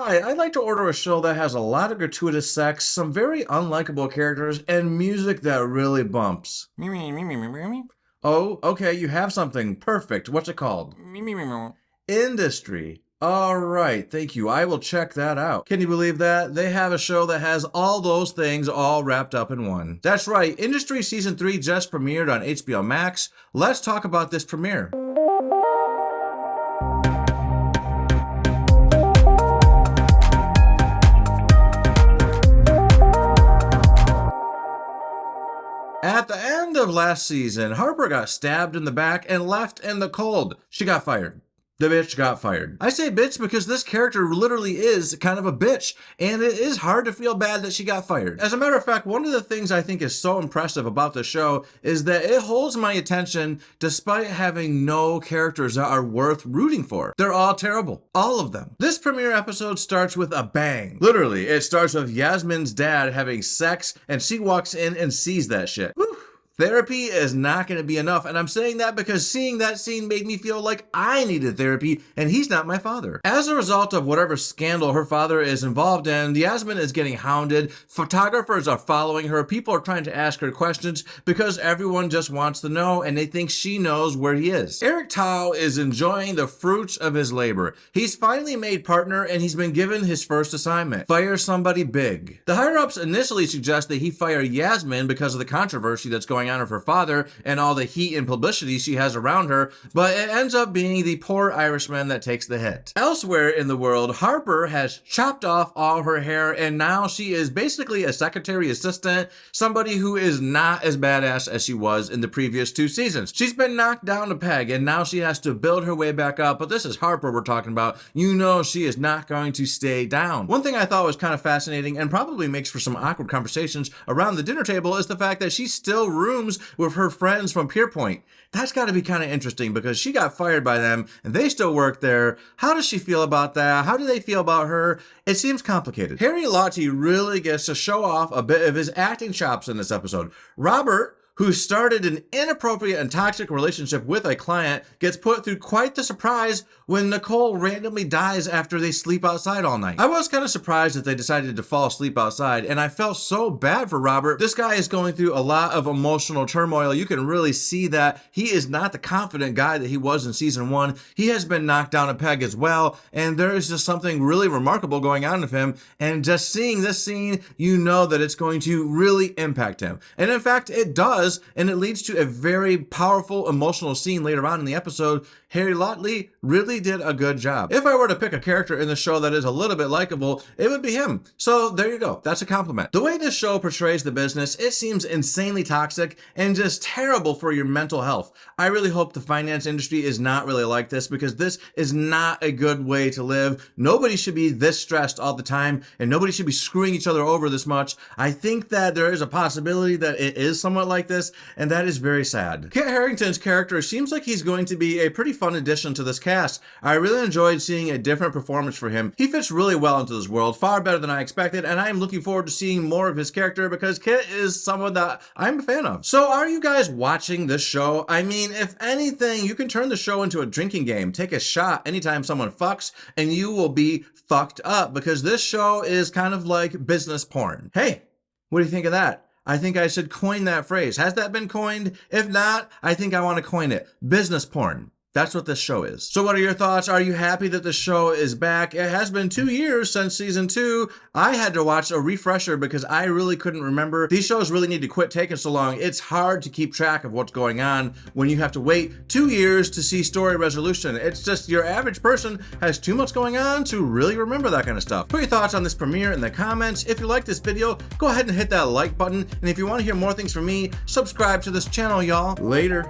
Hi, I'd like to order a show that has a lot of gratuitous sex, some very unlikable characters, and music that really bumps. Oh, okay, you have something. Perfect. What's it called? Industry. All right, thank you. I will check that out. Can you believe that? They have a show that has all those things all wrapped up in one. That's right, Industry Season 3 just premiered on HBO Max. Let's talk about this premiere. At the end of last season, Harper got stabbed in the back and left in the cold. She got fired. The bitch got fired. I say bitch because this character literally is kind of a bitch, and it is hard to feel bad that she got fired. As a matter of fact, one of the things I think is so impressive about the show is that it holds my attention despite having no characters that are worth rooting for. They're all terrible. All of them. This premiere episode starts with a bang. Literally, it starts with Yasmin's dad having sex, and she walks in and sees that shit. Whew. Therapy is not going to be enough, and I'm saying that because seeing that scene made me feel like I needed therapy, and he's not my father. As a result of whatever scandal her father is involved in, Yasmin is getting hounded, photographers are following her, people are trying to ask her questions because everyone just wants to know, and they think she knows where he is. Eric Tao is enjoying the fruits of his labor. He's finally made partner, and he's been given his first assignment. Fire somebody big. The higher-ups initially suggest that he fire Yasmin because of the controversy that's going on of her father and all the heat and publicity she has around her, but it ends up being the poor Irishman that takes the hit. Elsewhere in the world, Harper has chopped off all her hair and now she is basically a secretary assistant, somebody who is not as badass as she was in the previous 2 seasons. She's been knocked down a peg and now she has to build her way back up, but this is Harper we're talking about. You know she is not going to stay down. One thing I thought was kind of fascinating and probably makes for some awkward conversations around the dinner table is the fact that she still rooms with her friends from Pierpoint. That's got to be kind of interesting because she got fired by them and they still work there. How does she feel about that? How do they feel about her? It seems complicated. Harry Lawtey really gets to show off a bit of his acting chops in this episode. Robert, who started an inappropriate and toxic relationship with a client, gets put through quite the surprise when Nicole randomly dies after they sleep outside all night. I was kind of surprised that they decided to fall asleep outside, and I felt so bad for Robert. This guy is going through a lot of emotional turmoil. You can really see that he is not the confident guy that he was in season 1. He has been knocked down a peg as well, and there is just something really remarkable going on with him, and just seeing this scene, you know that it's going to really impact him. And in fact, it does, and it leads to a very powerful emotional scene later on in the episode. Harry Lawtey really did a good job. If I were to pick a character in the show that is a little bit likable, it would be him. So there you go. That's a compliment. The way this show portrays the business, it seems insanely toxic and just terrible for your mental health. I really hope the finance industry is not really like this because this is not a good way to live. Nobody should be this stressed all the time and nobody should be screwing each other over this much. I think that there is a possibility that it is somewhat like this, and that is very sad. Kit Harington's character seems like he's going to be a pretty fun addition to this cast. I really enjoyed seeing a different performance for him. He fits really well into this world, far better than I expected, and I am looking forward to seeing more of his character because Kit is someone that I'm a fan of. So are you guys watching this show? I mean, if anything, you can turn the show into a drinking game. Take a shot anytime someone fucks, and you will be fucked up because this show is kind of like business porn. Hey, what do you think of that? I think I should coin that phrase. Has that been coined? If not, I think I want to coin it. Business porn. That's what this show is. So what are your thoughts? Are you happy that the show is back? It has been 2 years since season 2. I had to watch a refresher because I really couldn't remember. These shows really need to quit taking so long. It's hard to keep track of what's going on when you have to wait 2 years to see story resolution. It's just your average person has too much going on to really remember that kind of stuff. Put your thoughts on this premiere in the comments. If you like this video, go ahead and hit that like button. And if you want to hear more things from me, subscribe to this channel, y'all. Later.